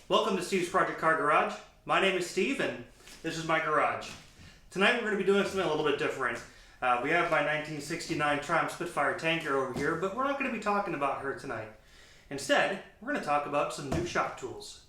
Welcome to Steve's Project Car Garage. My name is Steve and this is my garage. Tonight we're going to be doing something a little bit different. We have my 1969 Triumph Spitfire tanker over here, but we're not going to be talking about her tonight. Instead, we're going to talk about some new shop tools.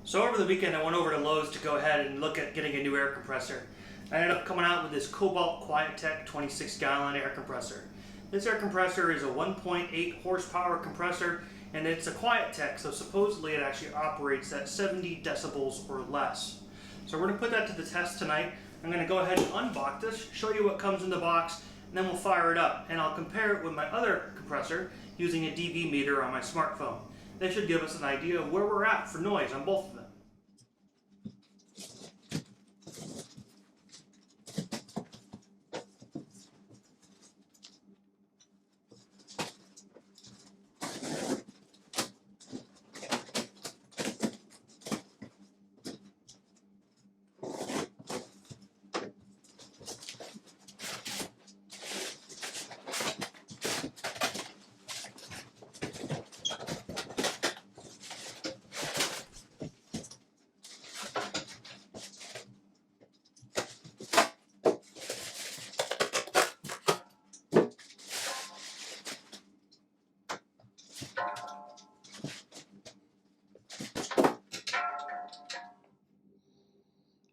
So over the weekend I went over to Lowe's to go ahead and look at getting a new air compressor. I ended up coming out with this Kobalt QUIET TECH 26-gallon air compressor. This air compressor is a 1.8 horsepower compressor, and it's a QUIET TECH, so supposedly it actually operates at 70 decibels or less. So we're going to put that to the test tonight. I'm going to go ahead and unbox this, show you what comes in the box, and then we'll fire it up. And I'll compare it with my other compressor using a dB meter on my smartphone. This should give us an idea of where we're at for noise on both of them.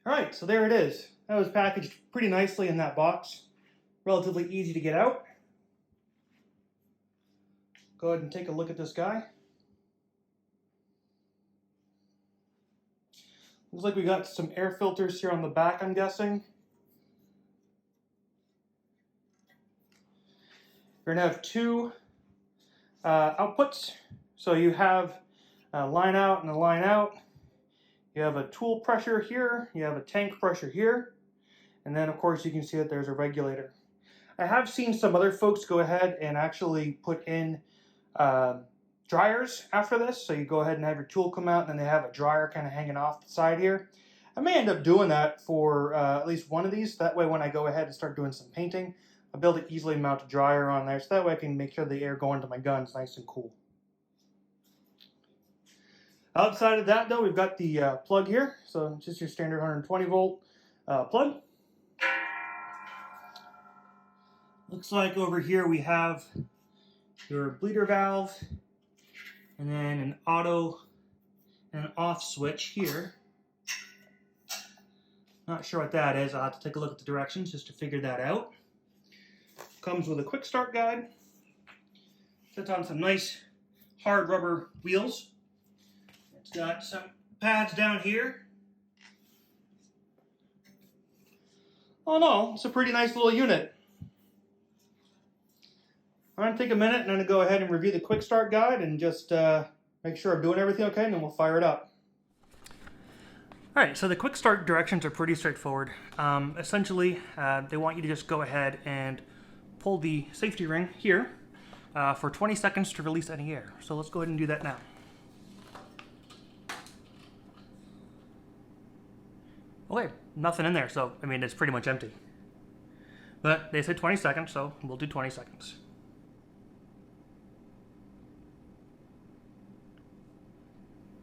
Alright, so there it is. That was packaged pretty nicely in that box. Relatively easy to get out. Go ahead and take a look at this guy. Looks like we got some air filters here on the back, I'm guessing. We're going to have two outputs. So you have a line out and a line out. You have a tool pressure here, you have a tank pressure here, and then of course you can see that there's a regulator. I have seen some other folks go ahead and actually put in dryers after this, so you go ahead and have your tool come out and then they have a dryer kind of hanging off the side here. I may end up doing that for at least one of these, that way when I go ahead and start doing some painting, I'll be able to easily mount a dryer on there, so that way I can make sure the air going to my gun is nice and cool. Outside of that though, we've got the plug here, so it's just your standard 120 volt plug. Looks like over here we have your bleeder valve, and then an auto and an off switch here. Not sure what that is, I'll have to take a look at the directions just to figure that out. Comes with a quick start guide. Sits on some nice hard rubber wheels. It's got some pads down here. Oh no, it's a pretty nice little unit. I'm going to take a minute and I'm going to go ahead and review the quick start guide and just make sure I'm doing everything okay, and then we'll fire it up. Alright, so the quick start directions are pretty straightforward. Essentially, they want you to just go ahead and pull the safety ring here for 20 seconds to release any air. So let's go ahead and do that now. Okay, nothing in there, so I mean it's pretty much empty. But they said 20 seconds, so we'll do 20 seconds.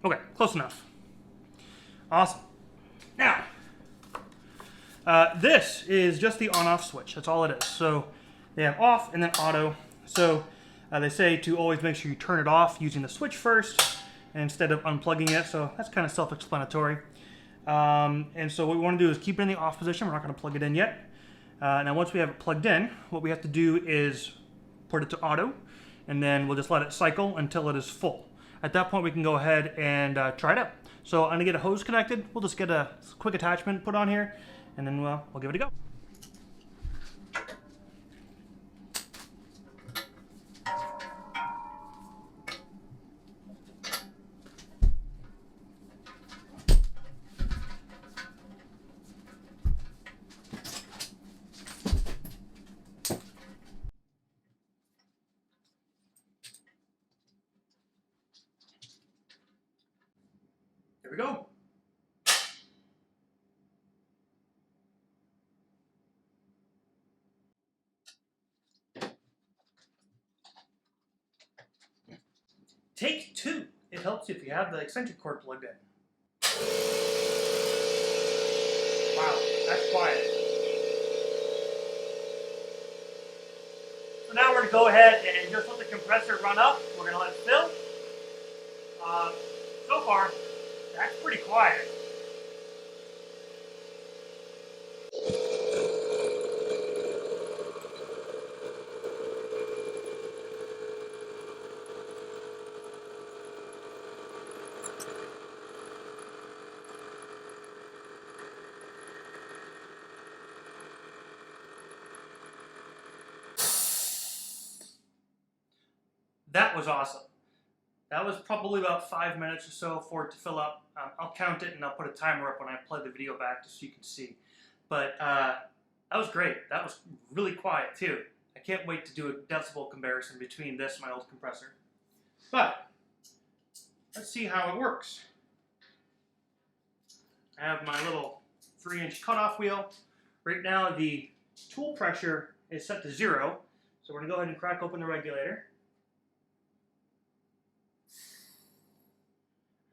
Okay, close enough. Awesome. Now, this is just the on-off switch. That's all it is. So they have off and then auto. So they say to always make sure you turn it off using the switch first instead of unplugging it. So that's kind of self-explanatory. And so what we want to do is keep it in the off position. We're not going to plug it in yet. Now once we have it plugged in, what we have to do is put it to auto, and then we'll just let it cycle until it is full. At that point we can go ahead and try it out. So I'm going to get a hose connected. We'll just get a quick attachment put on here, and then we'll give it a go. Here we go. Take two. If helps if you have the extension cord plugged in. Wow, that's quiet. So now we're going to go ahead and just let the compressor run up. We're going to let it fill. So far, that's pretty quiet. That was awesome. That was probably about 5 minutes or so for it to fill up. I'll count it and I'll put a timer up when I play the video back just so you can see. But that was great. That was really quiet too. I can't wait to do a decibel comparison between this and my old compressor. But let's see how it works. I have my little 3-inch cutoff wheel. Right now the tool pressure is set to 0. So we're going to go ahead and crack open the regulator.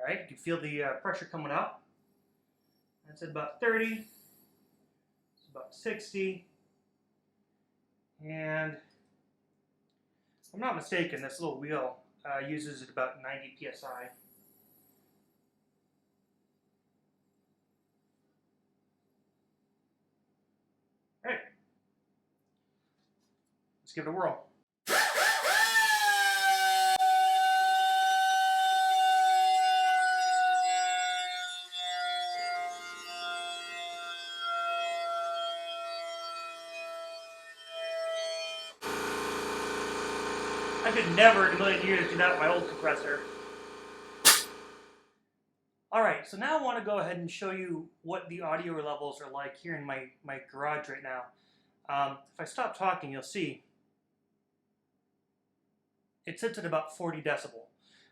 All right, you can feel the pressure coming up. That's at about 30. It's about 60. And if I'm not mistaken, this little wheel uses at about 90 psi. All right, let's give it a whirl. I could never in a million years do that with my old compressor. Alright, so now I want to go ahead and show you what the audio levels are like here in my garage right now. If I stop talking, you'll see it sits at about 40 decibel.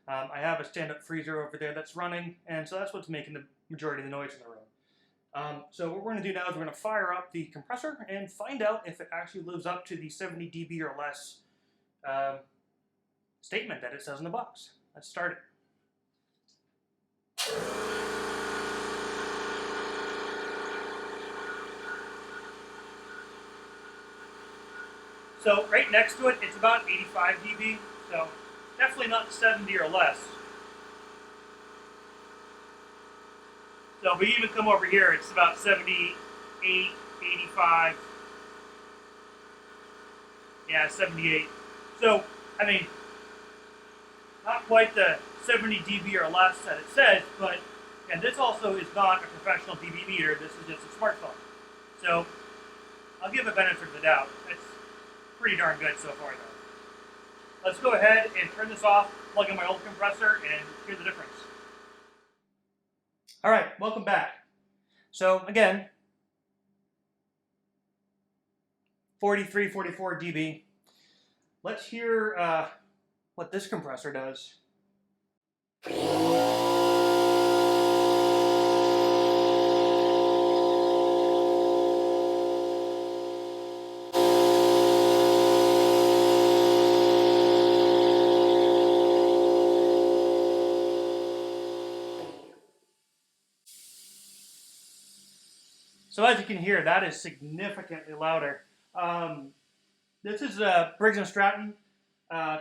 I have a stand-up freezer over there that's running, and so that's what's making the majority of the noise in the room. So what we're going to do now is we're going to fire up the compressor and find out if it actually lives up to the 70 dB or less statement that it says in the box. Let's start it. So right next to it, it's about 85 dB, so definitely not 70 or less. So if we even come over here, it's about 78, 85. Yeah, 78. So, I mean, not quite the 70 dB or less that it says, but and this also is not a professional dB meter. This is just a smartphone. So I'll give a benefit of the doubt. It's pretty darn good so far, though. Let's go ahead and turn this off, plug in my old compressor, and hear the difference. All right, welcome back. So again, 43, 44 dB. Let's hear what this compressor does. So as you can hear, that is significantly louder. This is a Briggs Straton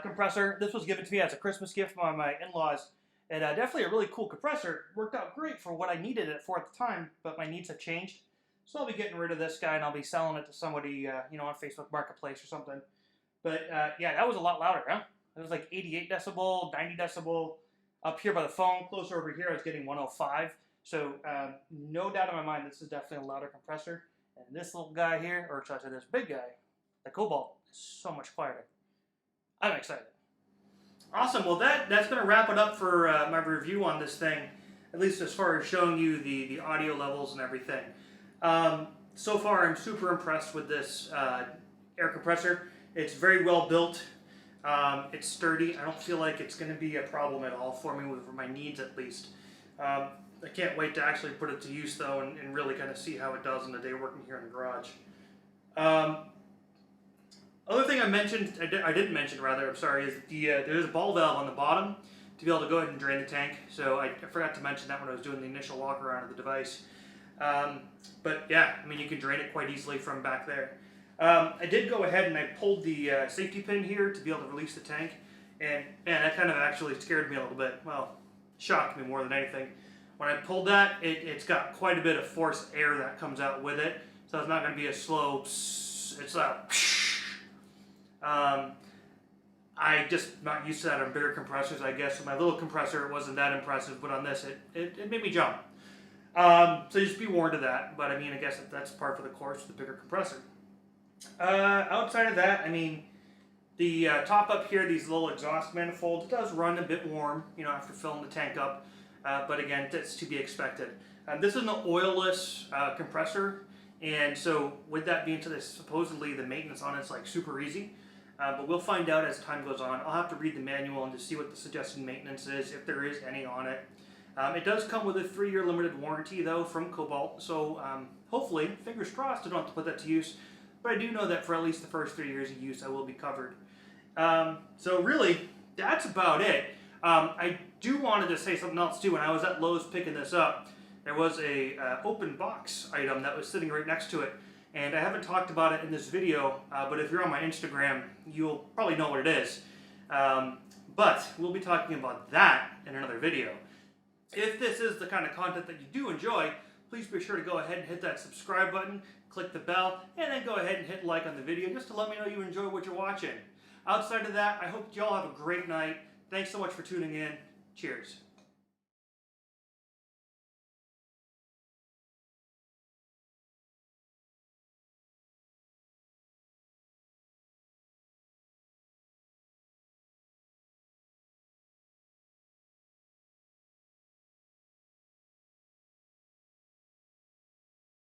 compressor. This was given to me as a Christmas gift by my in-laws. And definitely a really cool compressor. It worked out great for what I needed it for at the time, but my needs have changed. So I'll be getting rid of this guy and I'll be selling it to somebody, you know, on Facebook Marketplace or something. But yeah, that was a lot louder, huh? It was like 88 decibel, 90 decibel. Up here by the phone, closer over here, I was getting 105. So no doubt in my mind, this is definitely a louder compressor. And this little guy here, or should I say this big guy, the Kobalt, is so much quieter. I'm excited. Awesome. Well, that's going to wrap it up for my review on this thing, at least as far as showing you the audio levels and everything. So far, I'm super impressed with this air compressor. It's very well built. It's sturdy. I don't feel like it's going to be a problem at all for me, for my needs at least. I can't wait to actually put it to use though and really kind of see how it does in the day working here in the garage. Other thing I didn't mention rather, I'm sorry, is that there's a ball valve on the bottom to be able to go ahead and drain the tank. So I forgot to mention that when I was doing the initial walk around of the device. But yeah, I mean, you can drain it quite easily from back there. I did go ahead and I pulled the safety pin here to be able to release the tank, and that kind of actually scared me a little bit. Well, shocked me more than anything. When I pulled that, it's got quite a bit of forced air that comes out with it, so it's not going to be a slow pss, it's a psh. I just not used to that on bigger compressors, I guess. So my little compressor, it wasn't that impressive, but on this, it made me jump. So just be warned of that, but I mean, I guess that's par for the course with the bigger compressor. Outside of that, I mean, the top up here, these little exhaust manifolds, does run a bit warm, you know, after filling the tank up. But again, that's to be expected. This is an oilless compressor, and so with that being said, supposedly the maintenance on it's like super easy. But we'll find out as time goes on. I'll have to read the manual and to see what the suggested maintenance is, if there is any on it. It does come with a 3-year limited warranty though from Kobalt, so hopefully, fingers crossed, I don't have to put that to use. But I do know that for at least the first 3 years of use, I will be covered. So really, that's about it. I do wanted to say something else too. When I was at Lowe's picking this up, there was a open box item that was sitting right next to it. And I haven't talked about it in this video, but if you're on my Instagram, you'll probably know what it is. But we'll be talking about that in another video. If this is the kind of content that you do enjoy, please be sure to go ahead and hit that subscribe button, click the bell, and then go ahead and hit like on the video just to let me know you enjoy what you're watching. Outside of that, I hope you all have a great night. Thanks so much for tuning in. Cheers.